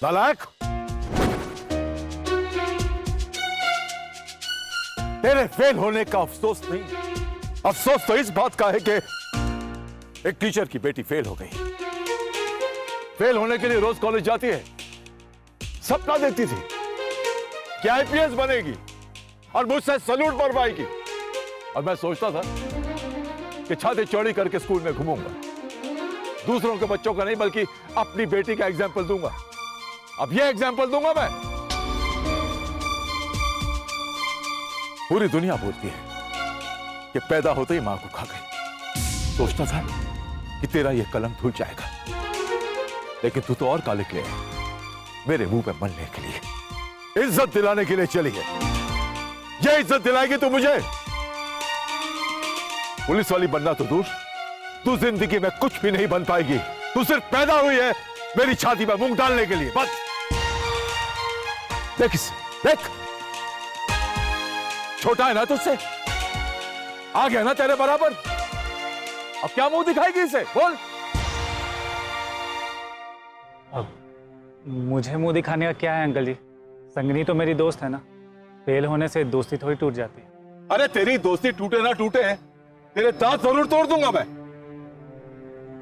नालायक, तेरे फेल होने का अफसोस नहीं, अफसोस तो इस बात का है कि एक टीचर की बेटी फेल हो गई। फेल होने के लिए रोज कॉलेज जाती है, सपना देखती थी कि आईपीएस बनेगी और मुझसे सैल्यूट मरवाएगी। और मैं सोचता था कि छाती चौड़ी करके स्कूल में घूमूंगा, दूसरों के बच्चों का नहीं बल्कि अपनी बेटी का एग्जाम्पल दूंगा। अब ये एग्जाम्पल दूंगा मैं। पूरी दुनिया बोलती है कि पैदा होते ही मां को खा गई। सोचता था कि तेरा ये कलम धुल जाएगा, लेकिन तू तो और काले के लिए मेरे मुंह पे मलने के लिए, इज्जत दिलाने के लिए चली है। ये इज्जत दिलाएगी तू मुझे? पुलिस वाली बनना तो दूर, तू जिंदगी में कुछ भी नहीं बन पाएगी। तू सिर्फ पैदा हुई है मेरी छाती पर मूंग डालने के लिए, बस। देख इसे, देख, छोटा है ना तुझसे, आ गया ना तेरे बराबर। अब क्या मुंह दिखाएगी इसे, बोल। अब मुझे मुंह दिखाने का क्या है अंकल जी? संगनी तो मेरी दोस्त है ना, फेल होने से दोस्ती थोड़ी टूट जाती है। अरे तेरी दोस्ती टूटे ना टूटे, तेरे दांत जरूर तोड़ दूंगा मैं।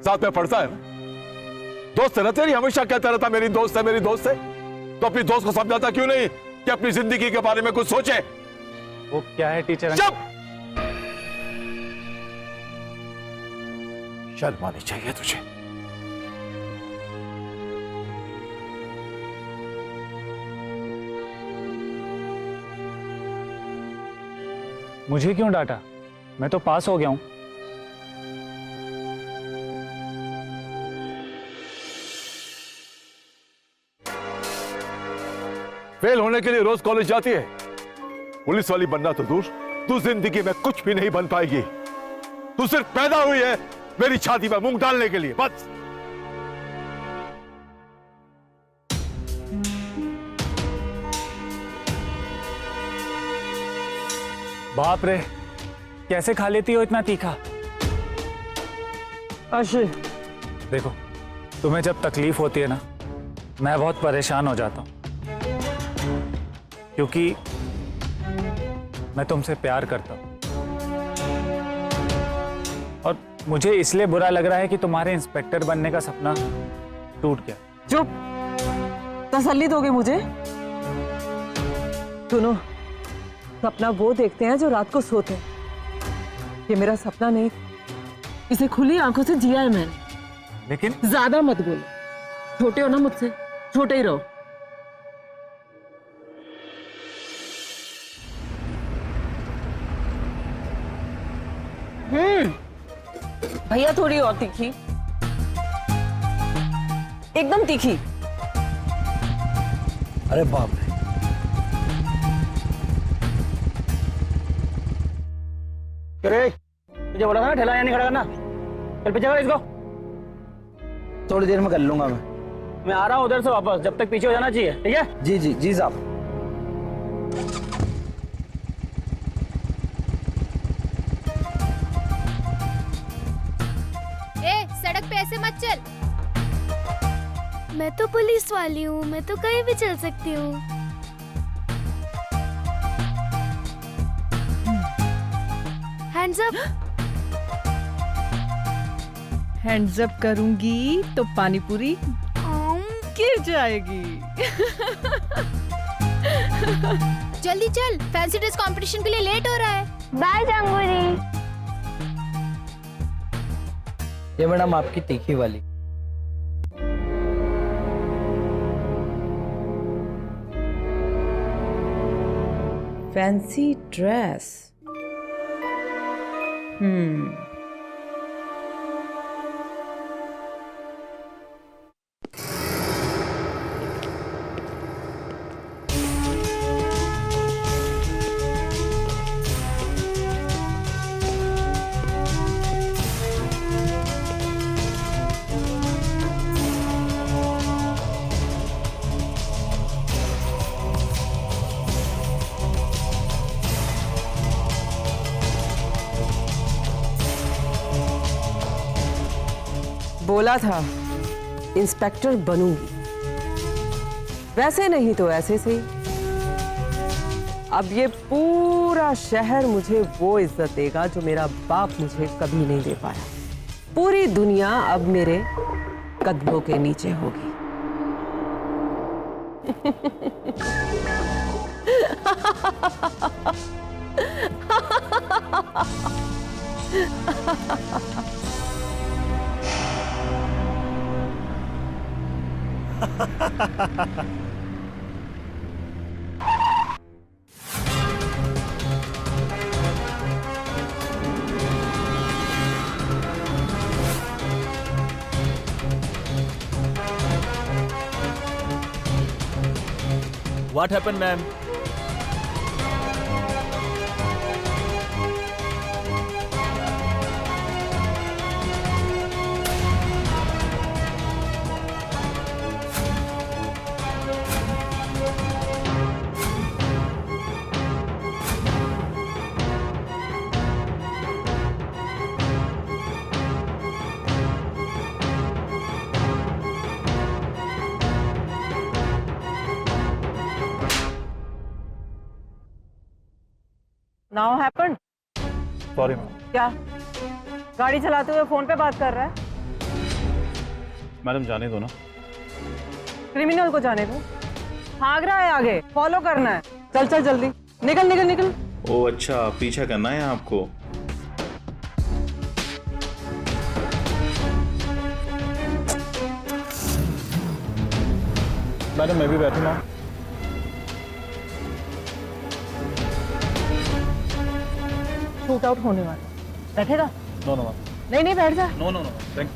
साथ में पढ़ता है ना, दोस्त है ना तेरी, हमेशा कहता रहता मेरी दोस्त है, मेरी दोस्त है। तो अपनी दोस्त को समझाता क्यों नहीं कि अपनी जिंदगी के बारे में कुछ सोचे? वो क्या है टीचर? चुप! शर्म आनी चाहिए तुझे। मुझे क्यों डांटा? मैं तो पास हो गया हूं। फेल होने के लिए रोज कॉलेज जाती है, पुलिस वाली बनना तो दूर, तू जिंदगी में कुछ भी नहीं बन पाएगी। तू सिर्फ पैदा हुई है मेरी छाती पर मूंग डालने के लिए, बस। बाप रे, कैसे खा लेती हो इतना तीखा? आशी, देखो, तुम्हें जब तकलीफ होती है ना, मैं बहुत परेशान हो जाता हूं, क्योंकि मैं तुमसे प्यार करता हूं। और मुझे इसलिए बुरा लग रहा है कि तुम्हारे इंस्पेक्टर बनने का सपना टूट गया। चुप! तसल्ली दोगे मुझे? सुनो, सपना वो देखते हैं जो रात को सोते हैं। ये मेरा सपना नहीं, इसे खुली आंखों से जिया है मैंने। लेकिन ज्यादा मत बोलो, छोटे हो ना मुझसे, छोटे ही रहो। भैया थोड़ी और तीखी, एकदम तीखी। अरे बाप रे, अरे तुझे बोला था ना ठेला यहाँ नहीं खड़ा करना। चल पीछे कर इसको। थोड़ी देर में कर लूंगा मैं आ रहा हूँ उधर से वापस, जब तक पीछे हो जाना चाहिए, ठीक है? जी जी जी साहब। सड़क पे ऐसे मत चल। मैं तो पुलिस वाली हूँ, मैं तो कहीं भी चल सकती हूँ। Hands up. हैंड्स अप करूंगी तो पानी पूरी गिर जाएगी। जल्दी चल, फैंसी ड्रेस कंपटीशन के लिए लेट हो रहा है। बाय जांगुरी। ये मैडम आपकी तीखी वाली। Fancy dress. बोला था इंस्पेक्टर बनूंगी, वैसे नहीं तो ऐसे से ही। अब ये पूरा शहर मुझे वो इज्जत देगा जो मेरा बाप मुझे कभी नहीं दे पाया। पूरी दुनिया अब मेरे कदमों के नीचे होगी। What happened, ma'am? Now happened. Sorry ma'am. क्या गाड़ी चलाते हुए फोन पे बात कर रहा है? मैडम जाने दो ना। क्रिमिनल को जाने दो। भाग रहा है आगे, फॉलो करना है। चल चल जल्दी, निकल निकल निकल। ओ अच्छा, पीछा करना है आपको। मैडम मैं भी बैठूंगा। शूट आउट होने वाला, बैठेगा? No no ma'am. नहीं नहीं बैठ जा। No no no thank.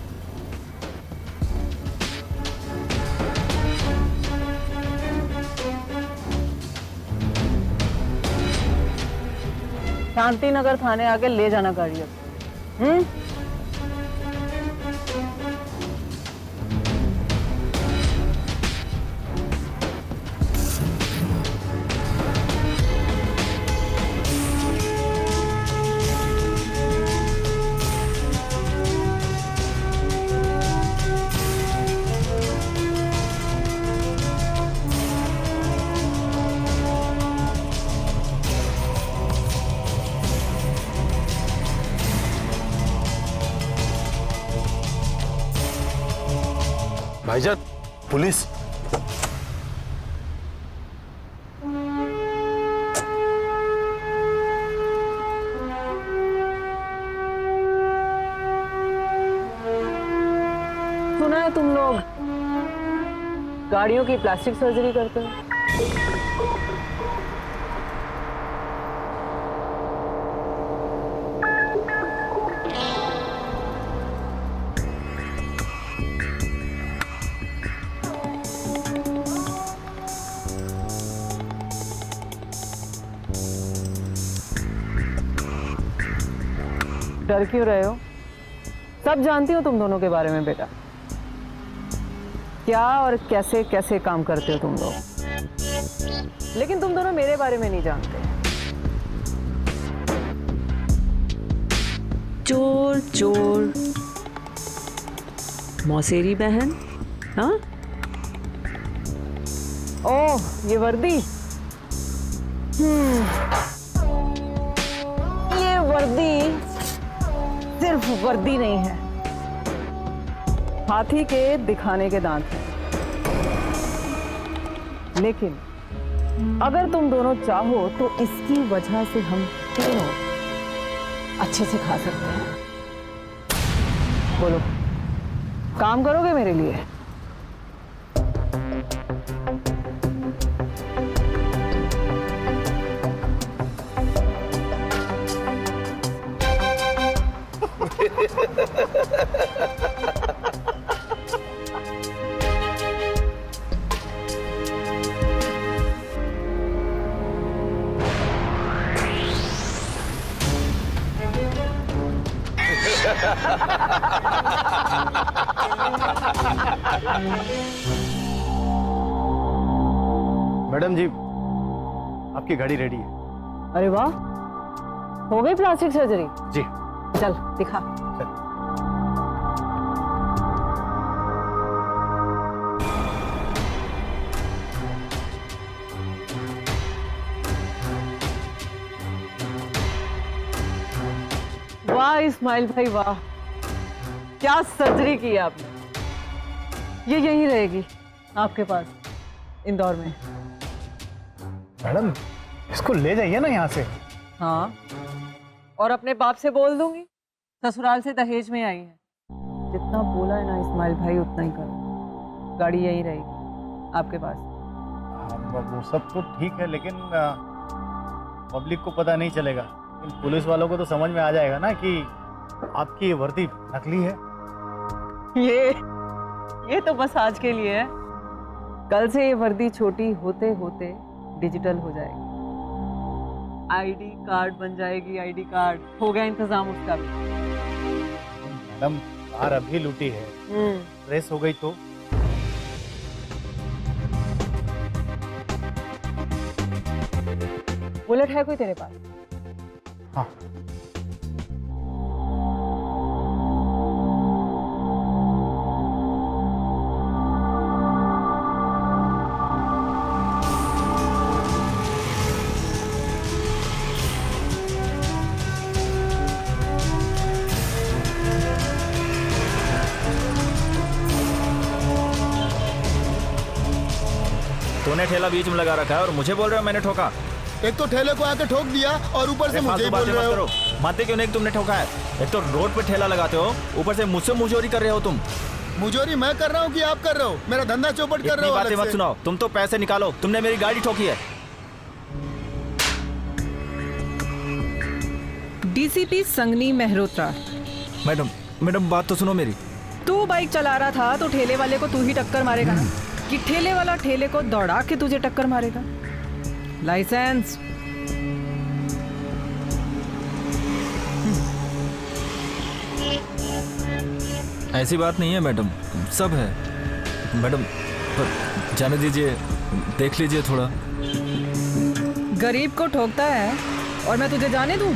Shanti Nagar थाने आके ले जाना गाड़ी अब। भाईजान, पुलिस। सुना है तुम लोग गाड़ियों की प्लास्टिक सर्जरी करते हो। डर क्यों रहे हो? सब जानती हो तुम दोनों के बारे में बेटा, क्या और कैसे कैसे काम करते हो तुम लोग। लेकिन तुम दोनों मेरे बारे में नहीं जानते। चोर चोर मौसेरी बहन। हाँ ओह ये वर्दी। ये वर्दी सिर्फ वर्दी नहीं है, हाथी के दिखाने के दांत हैं। लेकिन अगर तुम दोनों चाहो तो इसकी वजह से हम तीनों अच्छे से खा सकते हैं। बोलो, काम करोगे मेरे लिए? मैडम जी, आपकी गाड़ी रेडी है। अरे वाह, हो गई प्लास्टिक सर्जरी? जी। चल दिखा। वाह इस्माइल भाई वाह, क्या सर्जरी की आपने। ये यहीं रहेगी आपके पास इंदौर में। मैडम इसको ले जाइए ना यहाँ से। हाँ, और अपने बाप से बोल दूंगी ससुराल से दहेज में आई है। जितना बोला है ना इस्माइल भाई उतना ही करो। गाड़ी यहीं रहेगी आपके पास। वो सब तो ठीक है, लेकिन पब्लिक को पता नहीं चलेगा। पुलिस वालों को तो समझ में आ जाएगा ना कि आपकी ये वर्दी नकली है। ये तो बस आज के लिए है। कल से ये वर्दी छोटी होते होते डिजिटल हो जाएगी, आईडी कार्ड बन जाएगी। आईडी कार्ड हो गया इंतजाम उसका भी। मैडम कार अभी लूटी है, रेस हो गई तो। बुलेट है कोई तेरे पास? हाँ। तूने ठेला बीच में लगा रखा है और मुझे बोल रहे हो मैंने ठोका। एक तो ठेले को आके ठोक दिया और ऊपर से मुझे ही बोल रहे हो। मानते क्यों नहीं कि तुमने ठोका है? एक तो रोड पे ठेला लगाते हो, ऊपर से मुझसे मुजोरी कर रहे हो तुम। मुजोरी मैं कर रहा हूँ कि आप कर रहे हो? मेरा धंधा चौपट कर रहे हो। बातें मत सुनाओ, तुम तो पैसे निकालो। तुमने मेरी गाड़ी ठोकी है। डीसीपी संगनी मेहरोत्रा। मैडम बात तो सुनो मेरी। तू बाइक चला रहा था तो ठेले वाले को तू ही टक्कर मारेगा ना, कि ठेले वाला ठेले को दौड़ा के तुझे टक्कर मारेगा? लाइसेंस। ऐसी बात नहीं है मैडम, सब है मैडम, पर जाने दीजिए, देख लीजिए थोड़ा। गरीब को ठोकता है और मैं तुझे जाने दूं?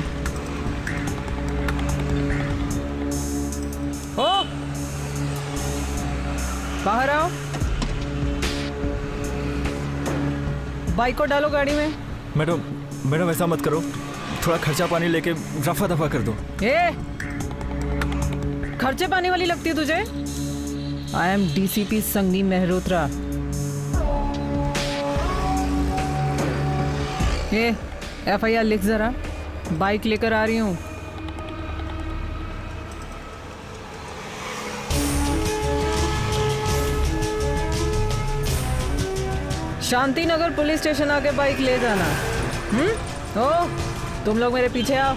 ओ, बाहर आओ। बाइक को डालो गाड़ी में। मैडम ऐसा मत करो, थोड़ा खर्चा पानी लेके रफा दफा कर दो। खर्चे पानी वाली लगती है तुझे? I am DCP Sangni Mehrotra. FIR लिख जरा, बाइक लेकर आ रही हूँ। शांति नगर पुलिस स्टेशन आके बाइक ले जाना। ओ, तुम लोग मेरे पीछे आओ।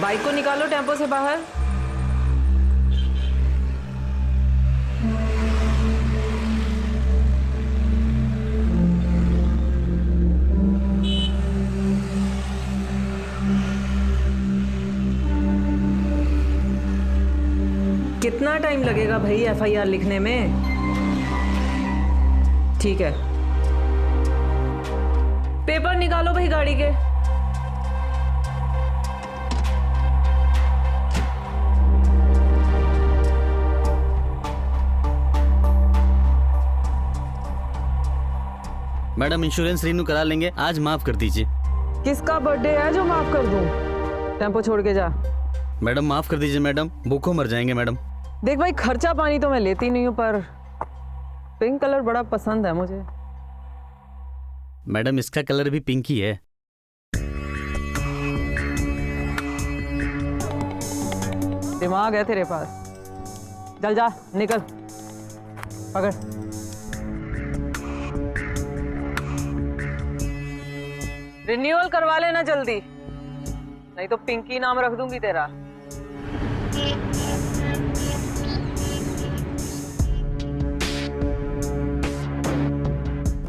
बाइक को निकालो टेम्पो से बाहर। कितना टाइम लगेगा भाई FIR लिखने में? ठीक है, पेपर निकालो भाई गाड़ी के। मैडम इंश्योरेंस रिन्यू करा लेंगे, आज माफ कर दीजिए। किसका बर्थडे है जो माफ कर दूं? टेम्पो छोड़ के जा। मैडम माफ कर दीजिए मैडम, भूखों मर जाएंगे मैडम। देख भाई, खर्चा पानी तो मैं लेती नहीं हूँ, पर पिंक कलर बड़ा पसंद है मुझे। मैडम इसका कलर भी पिंक ही है। दिमाग है तेरे पास? चल जा, निकल, पकड़। रिन्यूअल करवा लेना जल्दी, नहीं तो पिंकी नाम रख दूंगी तेरा।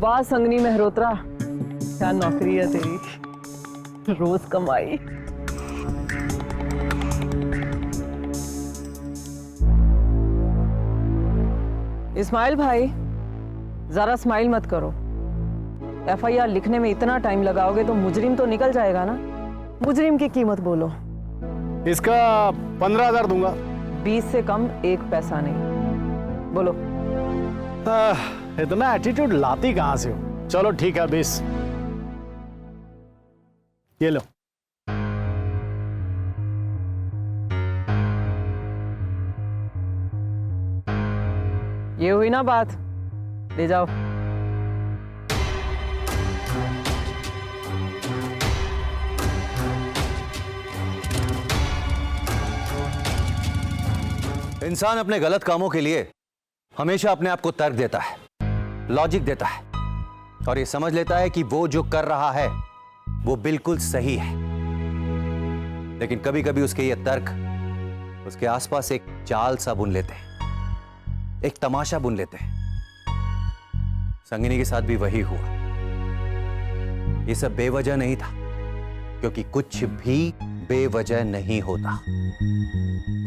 वाह संगनी मेहरोत्रा, क्या नौकरी है तेरी, रोज कमाई। इस्माइल भाई, जरा स्माइल मत करो। एफआईआर लिखने में इतना टाइम लगाओगे तो मुजरिम तो निकल जाएगा ना। मुजरिम की कीमत बोलो। इसका 15,000 दूंगा। 20 से कम 1 पैसा नहीं। बोलो। इतना एटीट्यूड लाती कहां से हो? चलो ठीक है 20। ये लो। ये हुई ना बात, ले जाओ। इंसान अपने गलत कामों के लिए हमेशा अपने आप को तर्क देता है, लॉजिक देता है और ये समझ लेता है कि वो जो कर रहा है वो बिल्कुल सही है। लेकिन कभी कभी उसके ये तर्क उसके आसपास एक जाल सा बुन लेते हैं, एक तमाशा बुन लेते हैं। संगिनी के साथ भी वही हुआ। ये सब बेवजह नहीं था, क्योंकि कुछ भी बेवजह नहीं होता।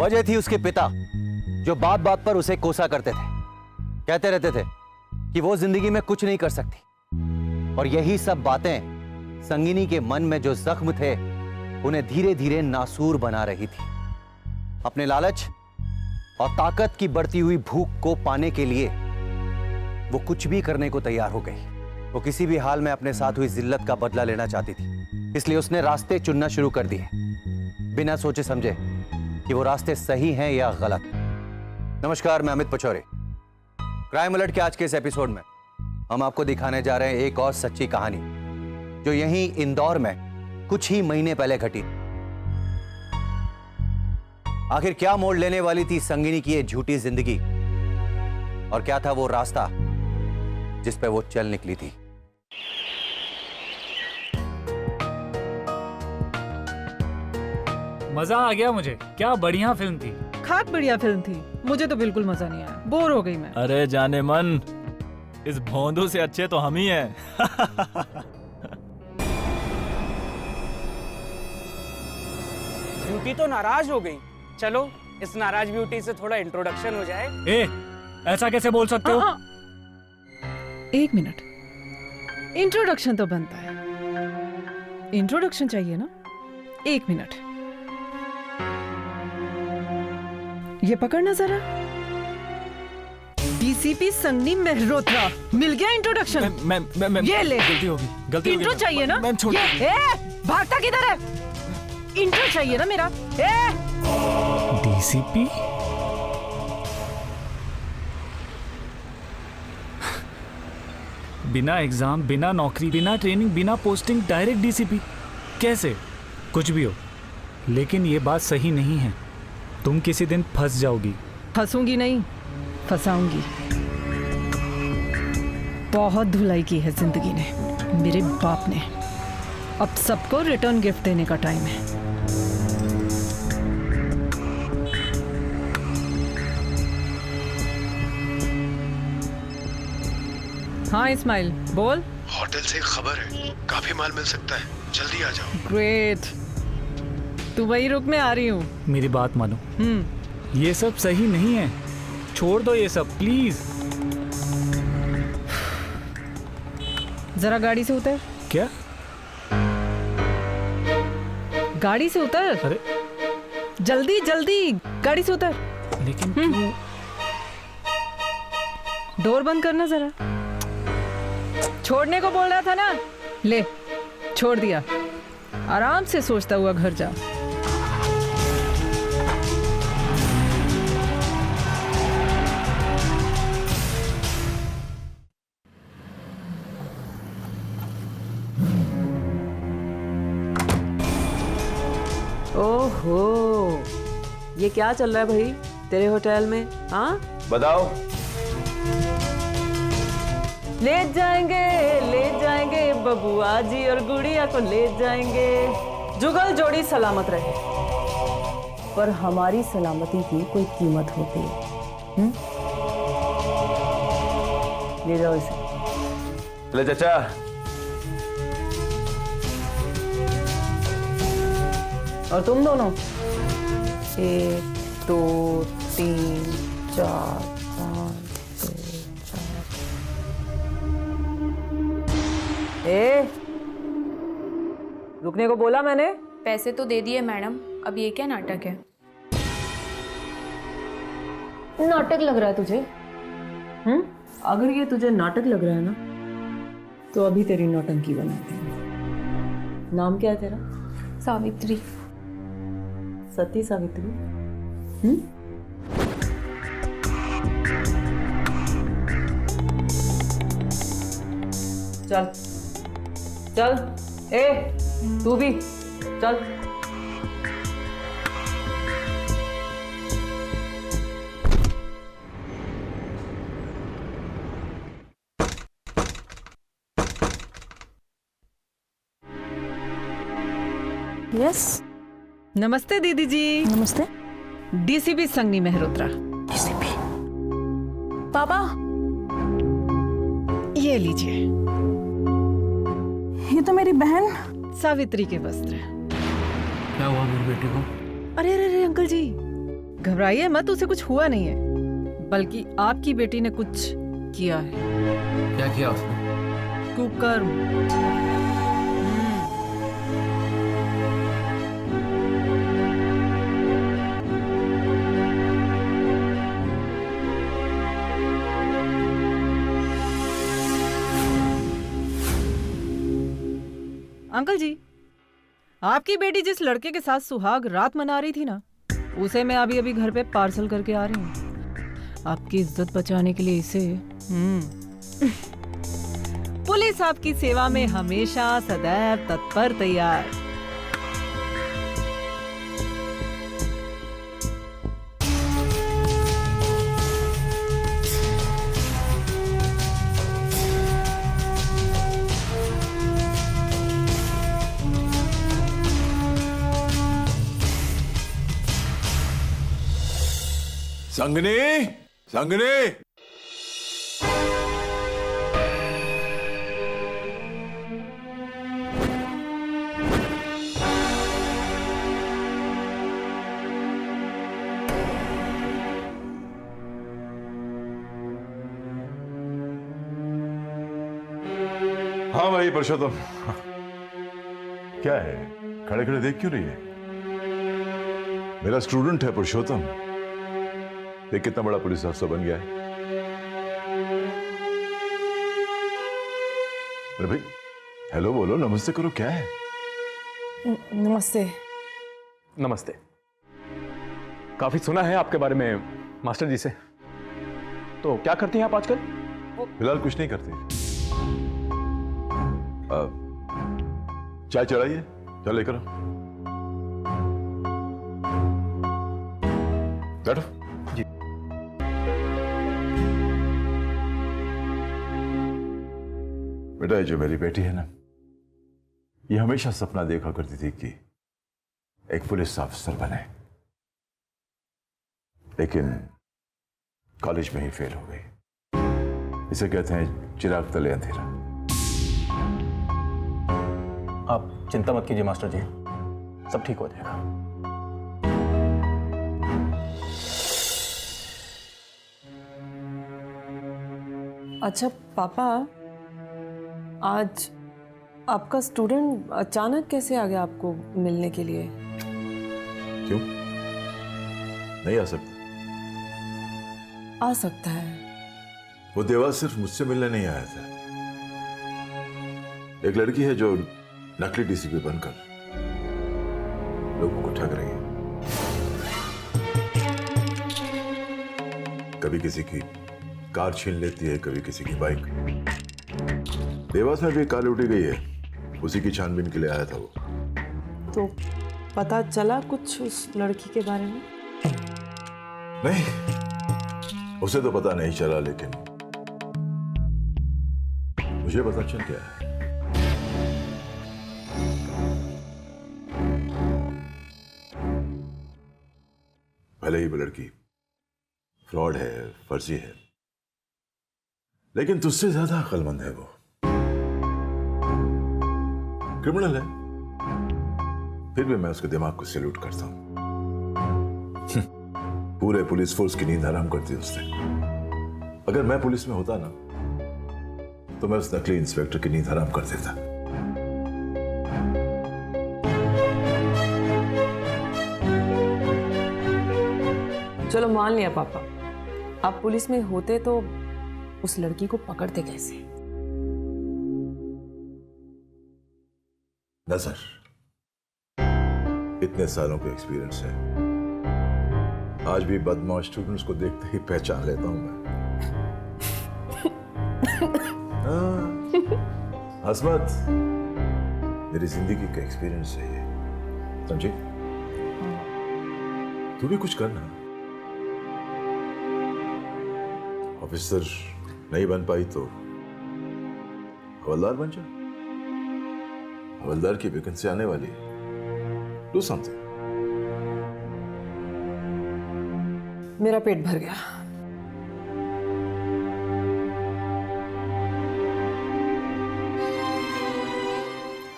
वजह थी उसके पिता, जो बात बात पर उसे कोसा करते थे, कहते रहते थे कि वो जिंदगी में कुछ नहीं कर सकती। और यही सब बातें संगिनी के मन में जो जख्म थे उन्हें धीरे धीरे नासूर बना रही थी। अपने लालच और ताकत की बढ़ती हुई भूख को पाने के लिए वो कुछ भी करने को तैयार हो गई। वो किसी भी हाल में अपने साथ हुई जिल्लत का बदला लेना चाहती थी, इसलिए उसने रास्ते चुनना शुरू कर दिए, बिना सोचे समझे कि वो रास्ते सही हैं या गलत। नमस्कार, मैं अमित पचौरी। क्राइम अलर्ट के आज के इस एपिसोड में हम आपको दिखाने जा रहे हैं एक और सच्ची कहानी, जो यहीं इंदौर में कुछ ही महीने पहले घटी। आखिर क्या मोड़ लेने वाली थी संगिनी की ये झूठी जिंदगी, और क्या था वो रास्ता जिस पे वो चल निकली थी। मजा आ गया मुझे, क्या बढ़िया फिल्म थी। खाक बढ़िया फिल्म थी, मुझे तो बिल्कुल मजा नहीं आया, बोर हो गई मैं। अरे जाने मन, इस भोंदू से अच्छे तो हम ही हैं। ब्यूटी तो नाराज हो गई, चलो इस नाराज ब्यूटी से थोड़ा इंट्रोडक्शन हो जाए। ए, ऐसा कैसे बोल सकते हो? एक मिनट, इंट्रोडक्शन तो बनता है, इंट्रोडक्शन चाहिए ना। 1 मिनट, ये पकड़ना जरा। डीसीपी संगनी मेहरोत्रा, मिल गया इंट्रोडक्शन। मैं ये ले, गलती होगी, गलती होगी। इंट्रो चाहिए ना। मैम छोड़, भागता किधर है? इंट्रो चाहिए ना मेरा। डीसीपी? बिना एग्जाम, बिना नौकरी, बिना ट्रेनिंग, बिना पोस्टिंग, डायरेक्ट डीसीपी? कैसे? कुछ भी हो, लेकिन ये बात सही नहीं है। तुम किसी दिन फंस जाओगी। फंसूंगी नहीं, फंसाऊंगी। बहुत धुलाई की है जिंदगी ने, मेरे बाप ने। अब सबको रिटर्न गिफ्ट देने का टाइम है। हाँ इस्माइल, बोल। होटल से खबर है, काफी माल मिल सकता है, जल्दी आ जाओ। ग्रेट, तू वही रुक, में आ रही हूँ। मेरी बात मानो, ये सब सही नहीं है, छोड़ दो ये सब प्लीज। जरा गाड़ी से उतर। क्या? गाड़ी से उतर। अरे जल्दी जल्दी, गाड़ी से उतर। लेकिन क्यों? डोर बंद करना जरा। छोड़ने को बोल रहा था ना, ले छोड़ दिया। आराम से सोचता हुआ घर जा। ओहो, ये क्या चल रहा है भाई तेरे होटल में? हाँ बताओ। ले जाएंगे बबुआ जी और गुड़िया को ले जाएंगे। जुगल जोड़ी सलामत रहे, पर हमारी सलामती की कोई कीमत होती है। ले जाओ इसे। ले चाचा। और तुम दोनों 1 2 3 4 5 6 7। रुकने को बोला मैंने। पैसे तो दे दिए मैडम, अब ये क्या नाटक है? नाटक लग रहा है तुझे? अगर ये तुझे नाटक लग रहा है ना, तो अभी तेरी नौटंकी बनाते हैं। नाम क्या है तेरा? सावित्री। सती सावित्री। चल चल, तू भी चल। यस। नमस्ते दीदी जी। नमस्ते। डीसीपी संगनी मेहरोत्रा। डीसीपी पापा, ये लीजिए, ये तो मेरी बहन सावित्री के वस्त्र। क्या हुआ मेरी बेटी को? अरे अरे अरे अंकल जी, घबराइए मत, उसे कुछ हुआ नहीं है, बल्कि आपकी बेटी ने कुछ किया है। क्या किया उसने? कुकर्म। अंकल जी, आपकी बेटी जिस लड़के के साथ सुहाग रात मना रही थी ना, उसे मैं अभी अभी घर पे पार्सल करके आ रही हूँ। आपकी इज्जत बचाने के लिए इसे पुलिस आपकी सेवा में हमेशा सदैव तत्पर तैयार। संगनी, संगनी। हाँ भाई पुरुषोत्तम, क्या है खड़े खड़े देख क्यों रही है? मेरा स्टूडेंट है पुरुषोत्तम, देख कितना बड़ा पुलिस अफसर बन गया है। अरे भाई हेलो बोलो, नमस्ते करो, क्या है? नमस्ते। नमस्ते। काफी सुना है आपके बारे में मास्टर जी से। तो क्या करती हैं आप आजकल? फिलहाल कुछ नहीं करते। चाय चढ़ाइए, चल लेकर आओ। बैठो। जी। बेटा, ये जो मेरी बेटी है ना, ये हमेशा सपना देखा करती थी कि एक पुलिस अफसर बने, लेकिन कॉलेज में ही फेल हो गई। इसे कहते हैं चिराग तले अंधेरा। आप चिंता मत कीजिए मास्टर जी, सब ठीक हो जाएगा। अच्छा पापा, आज आपका स्टूडेंट अचानक कैसे आ गया आपको मिलने के लिए? क्यों नहीं आ सकता? आ सकता है। वो देवा सिर्फ मुझसे मिलने नहीं आया था। एक लड़की है जो नकली डीसीपी बनकर लोगों को ठग रही है। कभी किसी की कार छीन लेती है, कभी किसी की बाइक। देवास में भी कार लूटी गई है, उसी की छानबीन के लिए आया था वो। तो पता चला कुछ उस लड़की के बारे में? नहीं, उसे तो पता नहीं चला, लेकिन मुझे पता चल गया है। भले ही वो लड़की फ्रॉड है, फर्जी है, लेकिन तुझसे ज्यादा अक्लमंद है वो। क्रिमिनल है, फिर भी मैं उसके दिमाग को सैल्यूट करता हूं। पूरे पुलिस फोर्स की नींद हराम कर दी उसने। अगर मैं पुलिस में होता ना, तो मैं उस नकली इंस्पेक्टर की नींद हराम कर देता। चलो मान लिया पापा, आप पुलिस में होते तो उस लड़की को पकड़ते कैसे? नजर, इतने सालों का एक्सपीरियंस है, आज भी बदमाश स्टूडेंट्स को देखते ही पहचान लेता हूं मैं। हसमत, मेरी जिंदगी का एक्सपीरियंस है ये, समझी? तू भी कुछ करना। ऑफिसर नहीं बन पाई तो हवलदार बन जा। हवलदार की वैकेंसी आने वाली है। Do something. मेरा पेट भर गया।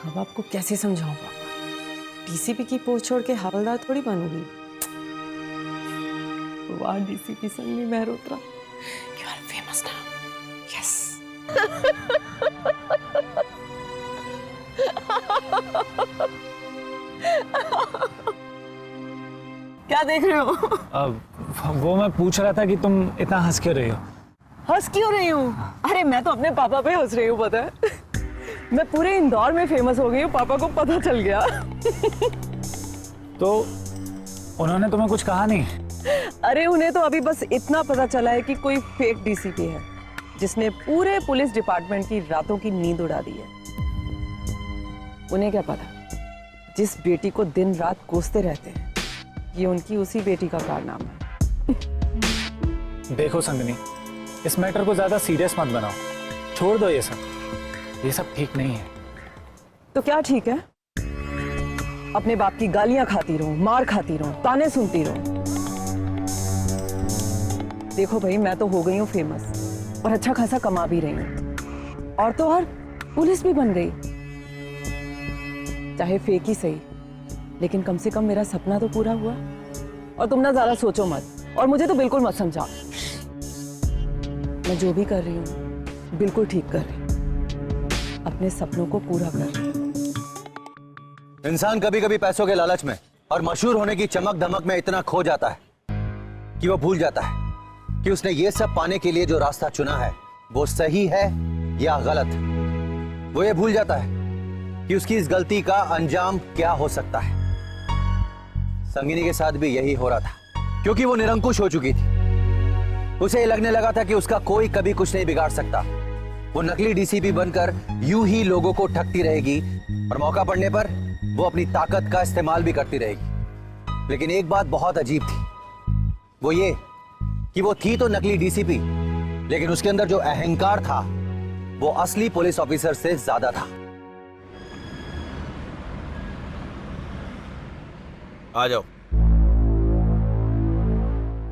अब आपको कैसे समझाऊं पापा? डीसीपी की पोस्ट छोड़ के हवलदार थोड़ी बनूंगी। वाह DCP Sangi Mehrotra, you are famous now. Yes. क्या देख रहे हो? अब वो मैं पूछ रहा था कि तुम इतना हंस क्यों रही हो? हंस क्यों रही हूँ? अरे मैं तो अपने पापा पे हंस रही हूँ, पता है? मैं पूरे इंदौर में फेमस हो गई हूँ, पापा को पता चल गया। तो उन्होंने तुम्हें कुछ कहा नहीं? अरे उन्हें तो अभी बस इतना पता चला है कि कोई फेक डीसीपी है जिसने पूरे पुलिस डिपार्टमेंट की रातों की नींद उड़ा दी है। उन्हें क्या पता जिस बेटी को दिन रात कोसते रहते हैं, ये उनकी उसी बेटी का कारनामा है। देखो संगनी, इस मैटर को ज्यादा सीरियस मत बनाओ, छोड़ दो ये सब ठीक नहीं है। तो क्या ठीक है? अपने बाप की गालियां खाती रहूं, मार खाती रहूं, ताने सुनती रहूं। देखो भाई, मैं तो हो गई हूँ फेमस और अच्छा खासा कमा भी रही हूँ, और तो और पुलिस भी बन गई। चाहे फेक ही सही, लेकिन कम से कम मेरा सपना तो पूरा हुआ। और तुम ना ज्यादा सोचो मत, और मुझे तो बिल्कुल मत समझा। मैं जो भी कर रही हूँ बिल्कुल ठीक कर रही हूँ, अपने सपनों को पूरा कर रही हूँ। इंसान कभी कभी पैसों के लालच में और मशहूर होने की चमक धमक में इतना खो जाता है कि वो भूल जाता है कि उसने ये सब पाने के लिए जो रास्ता चुना है वो सही है या गलत। वो ये भूल जाता है कि उसकी इस गलती का अंजाम क्या हो सकता है। संगिनी के साथ भी यही हो रहा था, क्योंकि वो निरंकुश हो चुकी थी। उसे लगने लगा था कि उसका कोई कभी कुछ नहीं बिगाड़ सकता। वो नकली डीसीपी बनकर यूं ही लोगों को ठगती रहेगी और मौका पड़ने पर वो अपनी ताकत का इस्तेमाल भी करती रहेगी। लेकिन एक बात बहुत अजीब थी, वो ये कि वो थी तो नकली डीसीपी, लेकिन उसके अंदर जो अहंकार था वो असली पुलिस ऑफिसर से ज्यादा था। आ जाओ,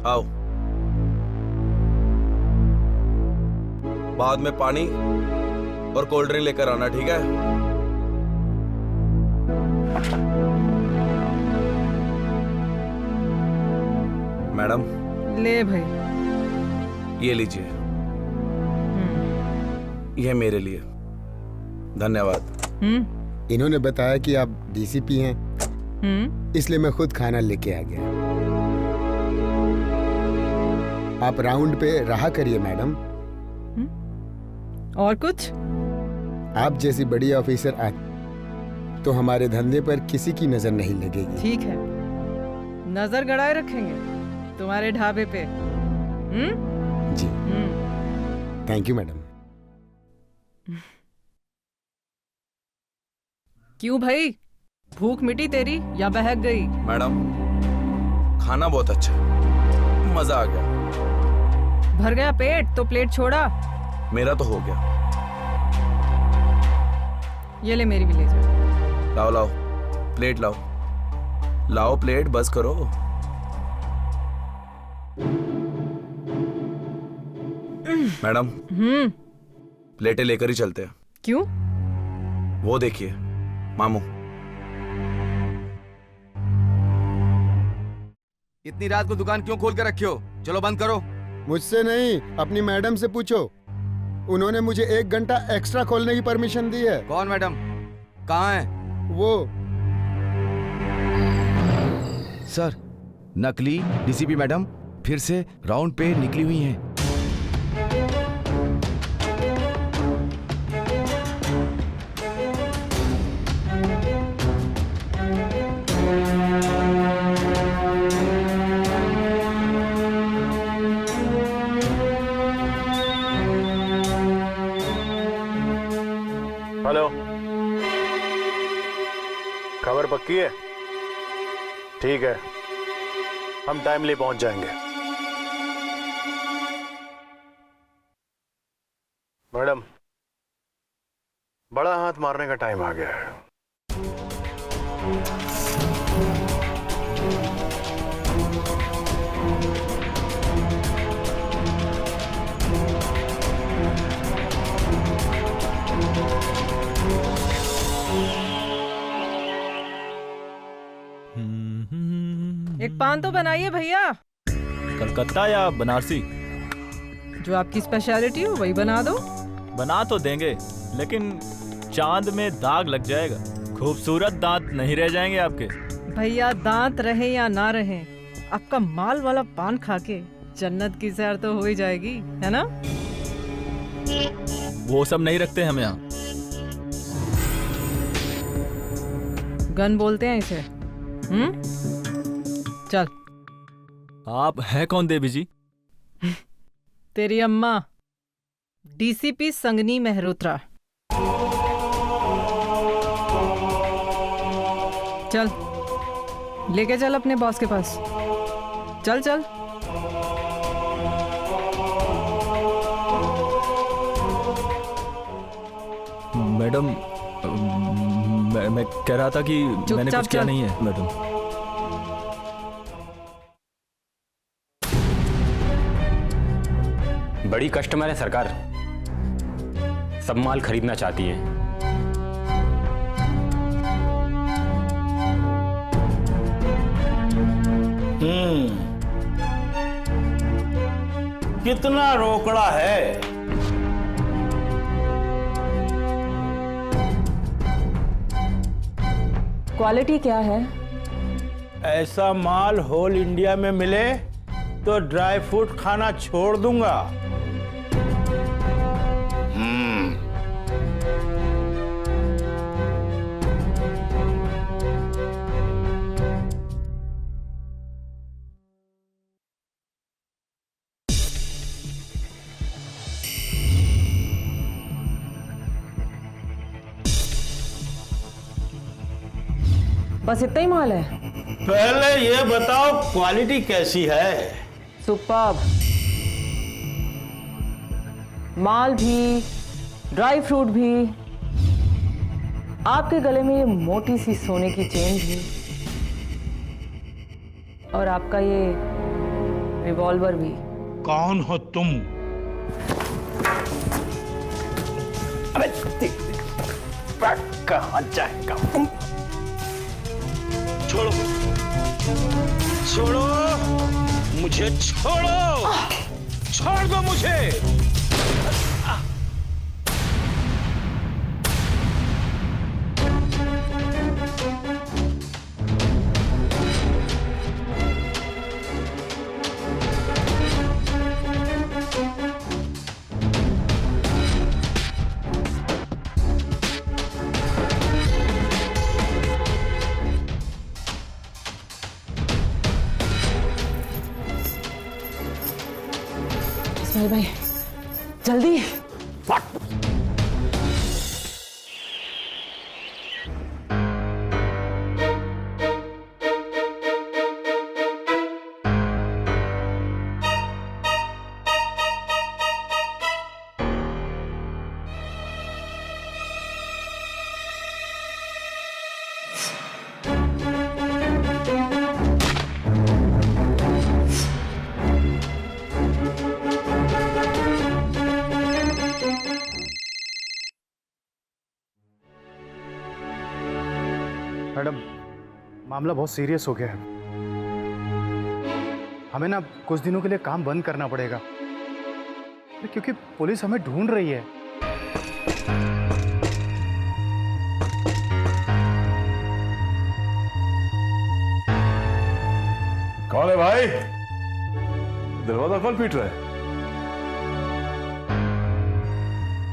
आओ। बाद में पानी और कोल्ड ड्रिंक लेकर आना, ठीक है? मैडम ले भाई, ये लीजिए, ये मेरे लिए। धन्यवाद। इन्होंने बताया कि आप डीसीपी हैं, इसलिए मैं खुद खाना लेके आ गया। आप राउंड पे रहा करिए मैडम। और कुछ? आप जैसी बड़ी ऑफिसर आ तो हमारे धंधे पर किसी की नजर नहीं लगेगी। ठीक है, नजर गड़ाए रखेंगे तुम्हारे ढाबे पे। जी। Thank you madam. क्यों भाई, भूख मिटी तेरी या बहक गई? मैडम खाना बहुत अच्छा है, मजा आ गया। भर गया पेट तो प्लेट छोड़ा? मेरा तो हो गया। ये ले, मेरी भी ले जा। लाओ लाओ प्लेट लाओ, लाओ प्लेट, बस करो। मैडम प्लेटें लेकर ही चलते हैं। क्यों? वो देखिए, मामू। इतनी रात को दुकान क्यों खोल के रखे हो? चलो बंद करो। मुझसे नहीं, अपनी मैडम से पूछो। उन्होंने मुझे 1 घंटा एक्स्ट्रा खोलने की परमिशन दी है। कौन मैडम? कहाँ है वो? सर, नकली डीसीपी मैडम फिर से राउंड पे निकली हुई हैं। हेलो, खबर पक्की है? ठीक है, हम टाइमली पहुंच जाएंगे। मैडम, बड़ा हाथ मारने का टाइम आ गया है। एक पान तो बनाइए भैया। कलकत्ता या बनारसी? जो आपकी स्पेशलिटी हो वही बना दो। बना तो देंगे, लेकिन चांद में दाग लग जाएगा। खूबसूरत दांत नहीं रह जाएंगे आपके। भैया दांत रहे या ना रहे, आपका माल वाला पान खा के जन्नत की सैर तो हो ही जाएगी, है ना? वो सब नहीं रखते हम यहाँ। गन बोलते हैं इसे। चल। आप है कौन देवी जी? तेरी अम्मा, डीसीपी संगनी मेहरोत्रा। चल, लेके चल अपने बॉस के पास। चल चल। मैडम, मैं कह रहा था कि मैंने कुछ किया नहीं है मैडम। बड़ी कस्टमर है सरकार, सब माल खरीदना चाहती है। कितना रोकड़ा है? क्वालिटी क्या है? ऐसा माल होल इंडिया में मिले तो ड्राई फ्रूट खाना छोड़ दूंगा। बस इतना ही माल है? पहले ये बताओ क्वालिटी कैसी है? सुपर्ब। माल भी, ड्राई फ्रूट भी, आपके गले में ये मोटी सी सोने की चेन भी, और आपका ये रिवॉल्वर भी। कौन हो तुम? अबे कहाँ जाएगा? छोड़ो, छोड़ो मुझे, छोड़ो, छोड़ दो मुझे। भाई जल्दी। मैडम, मामला बहुत सीरियस हो गया है। हमें ना कुछ दिनों के लिए काम बंद करना पड़ेगा, क्योंकि पुलिस हमें ढूंढ रही है। कौन है भाई? दरवाजा कौन पीट रहा है?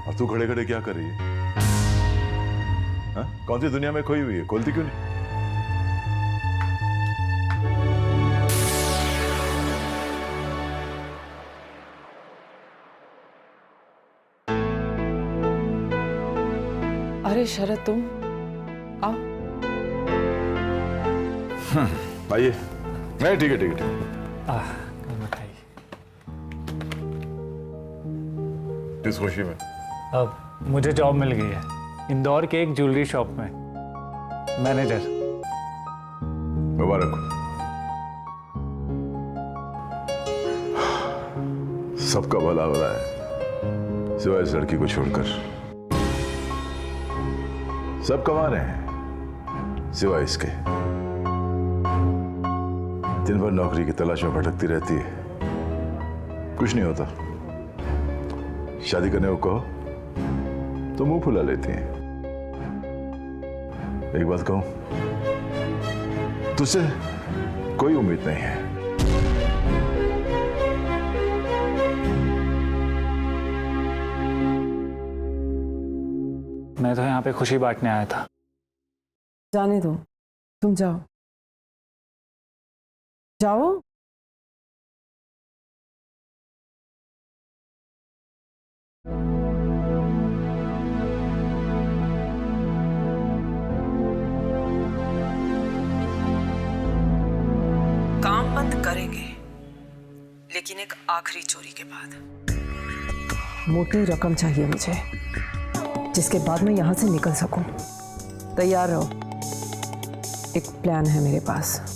और तू खड़े खड़े क्या कर रही है? हाँ? कौन सी दुनिया में खोई हुई है? खोलती क्यों नहीं? अरे शरद, तुम आओ। आइए। नहीं, ठीक है ठीक है ठीक है। किस खुशी में? अब मुझे जॉब मिल गई है इंदौर के एक ज्वेलरी शॉप में, मैनेजर। मुबारक हो। सबका भला हो रहा है सिवाय इस लड़की को छोड़कर। सब कमा रहे हैं सिवाय इसके। दिन भर नौकरी की तलाश में भटकती रहती है, कुछ नहीं होता। शादी करने को कहो तो मुंह फुला लेती हैं। एक बात कहूं, तुझसे कोई उम्मीद नहीं है। मैं तो यहाँ पे खुशी बांटने आया था। जाने दो, तुम जाओ जाओ। काम बंद करेंगे, लेकिन एक आखिरी चोरी के बाद। मोटी रकम चाहिए मुझे, जिसके बाद मैं यहां से निकल सकूं। तैयार रहो, एक प्लान है मेरे पास।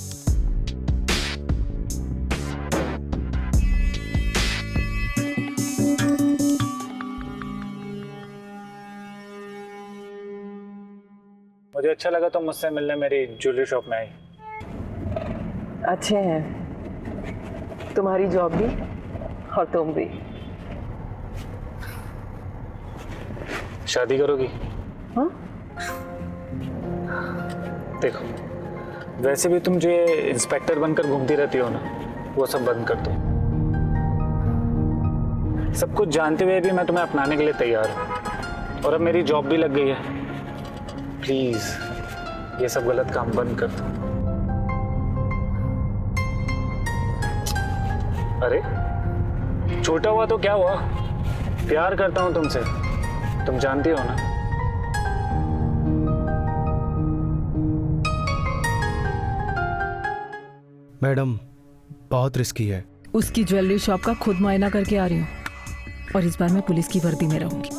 मुझे अच्छा लगा तुम मुझसे मिलने मेरी ज्वेलरी शॉप में आई। अच्छे हैं, तुम्हारी जॉब भी और तुम भी। शादी करोगी? हाँ? देखो, वैसे भी तुम जो इंस्पेक्टर बनकर घूमती रहती हो ना, वो सब बंद कर दो। सब कुछ जानते हुए भी मैं तुम्हें अपनाने के लिए तैयार हूँ, और अब मेरी जॉब भी लग गई है। प्लीज ये सब गलत काम बंद कर दो। अरे छोटा हुआ तो क्या हुआ, प्यार करता हूं तुमसे, तुम जानती हो ना। मैडम, बहुत रिस्की है। उसकी ज्वेलरी शॉप का खुद मुआयना करके आ रही हूँ, और इस बार मैं पुलिस की वर्दी में रहूंगी,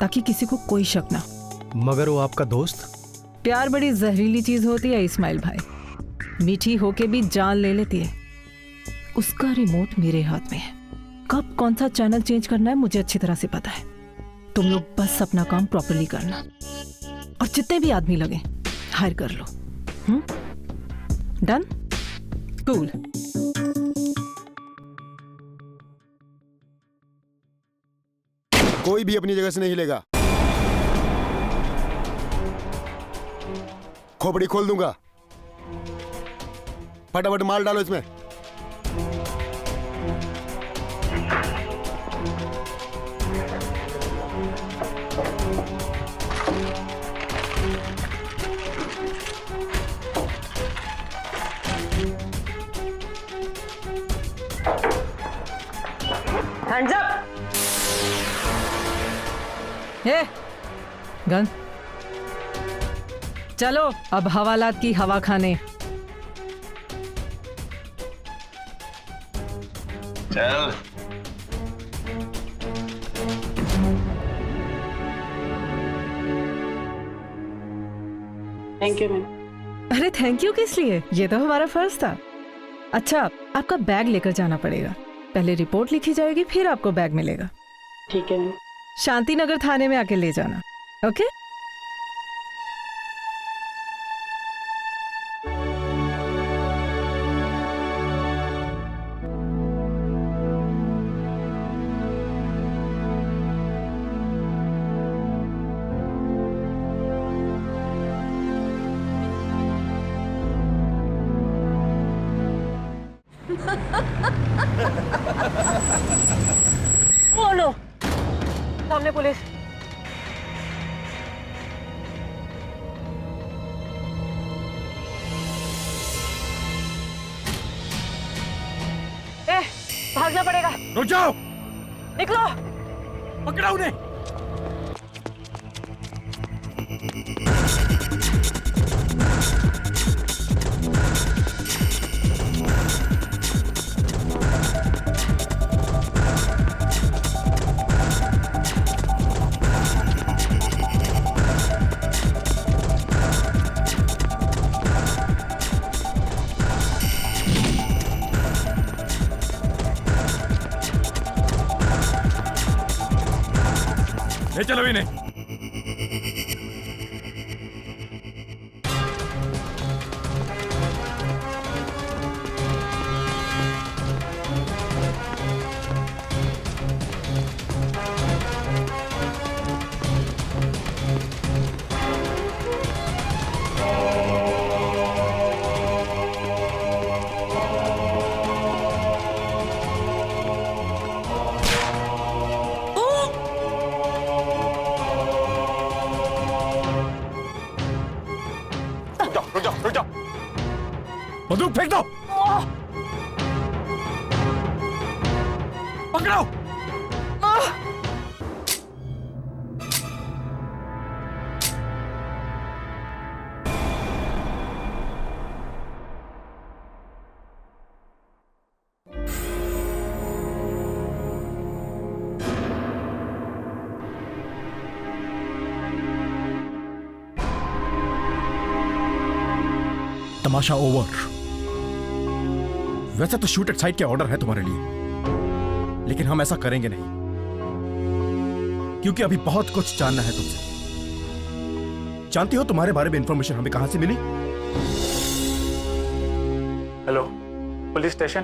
ताकि किसी को कोई शक ना। मगर वो आपका दोस्त? प्यार बड़ी जहरीली चीज होती है इस्माइल भाई, मीठी होके भी जान ले लेती है। उसका रिमोट मेरे हाथ में है, कब कौन सा चैनल चेंज करना है मुझे अच्छी तरह से पता है। तुम लोग बस अपना काम प्रॉपरली करना, और जितने भी आदमी लगे हायर कर लो। डन? कूल। कोई भी अपनी जगह से नहीं हिलेगा। खोपड़ी खोल दूंगा। फटाफट माल डालो इसमें। Hands up. गन। चलो अब हवालात की हवा खाने। चल। Thank you ma'am. अरे थैंक यू किस लिए, ये तो हमारा फर्ज था। अच्छा, आपका बैग लेकर जाना पड़ेगा। पहले रिपोर्ट लिखी जाएगी, फिर आपको बैग मिलेगा। ठीक है मैम। शांति नगर थाने में आके ले जाना। ओके? ओ नो, सामने पुलिस। ए, भागना पड़ेगा। रुक जाओ। निकलो। पकड़ा उन्हें। ले चलो इन्हें। बंदूक फेंक दो। पकड़ो। तमाशा ओवर। वैसे तो शूट एट साइट के ऑर्डर है तुम्हारे लिए, लेकिन हम ऐसा करेंगे नहीं, क्योंकि अभी बहुत कुछ जानना है तुमसे। जानती हो तुम्हारे बारे में इंफॉर्मेशन हमें कहां से मिली? Hello, police station.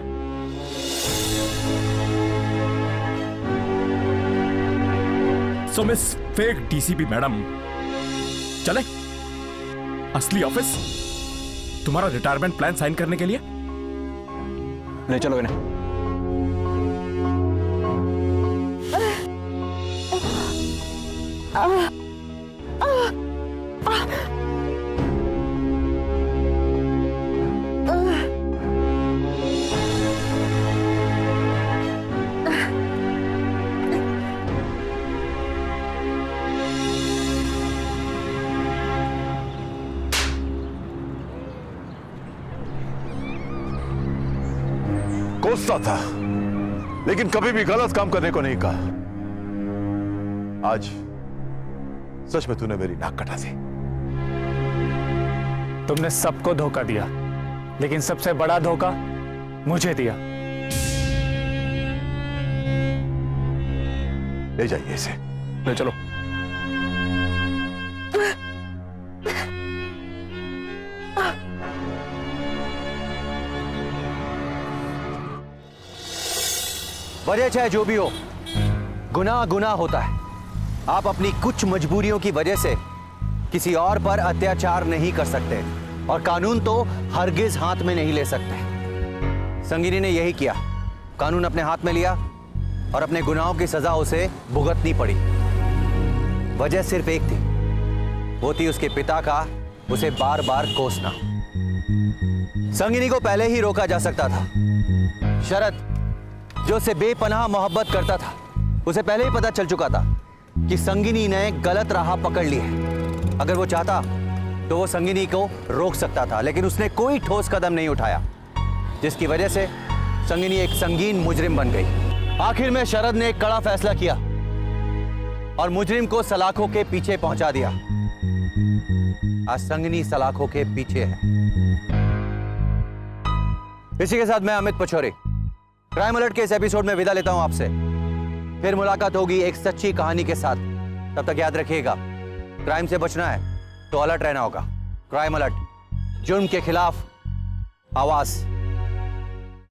So miss fake DCP madam, चले असली ऑफिस तुम्हारा रिटायरमेंट प्लान साइन करने के लिए। ले चलो इन्हें। कोसता था, लेकिन कभी भी गलत काम करने को नहीं कहा। आज सच में तूने मेरी नाक कटा दी। तुमने सबको धोखा दिया, लेकिन सबसे बड़ा धोखा मुझे दिया। ले जाइए इसे। ले चलो। वजह चाहे जो भी हो, गुनाह गुनाह होता है। आप अपनी कुछ मजबूरियों की वजह से किसी और पर अत्याचार नहीं कर सकते, और कानून तो हरगिज हाथ में नहीं ले सकते। संगिनी ने यही किया, कानून अपने हाथ में लिया और अपने गुनाहों की सजा उसे भुगतनी पड़ी। वजह सिर्फ एक थी, वो थी उसके पिता का उसे बार बार कोसना। संगिनी को पहले ही रोका जा सकता था। शरद जो उसे बेपनाह मोहब्बत करता था, उसे पहले ही पता चल चुका था कि संगिनी ने गलत राह पकड़ ली है। अगर वो चाहता तो वो संगिनी को रोक सकता था, लेकिन उसने कोई ठोस कदम नहीं उठाया, जिसकी वजह से संगिनी एक संगीन मुजरिम बन गई। आखिर में शरद ने एक कड़ा फैसला किया और मुजरिम को सलाखों के पीछे पहुंचा दिया। आज संगिनी सलाखों के पीछे है। इसी के साथ मैं अमित पचौरी क्राइम अलर्ट के इस एपिसोड में विदा लेता हूं आपसे। फिर मुलाकात होगी एक सच्ची कहानी के साथ। तब तक याद रखिएगा, क्राइम से बचना है तो अलर्ट रहना होगा। क्राइम अलर्ट, जुर्म के खिलाफ आवाज।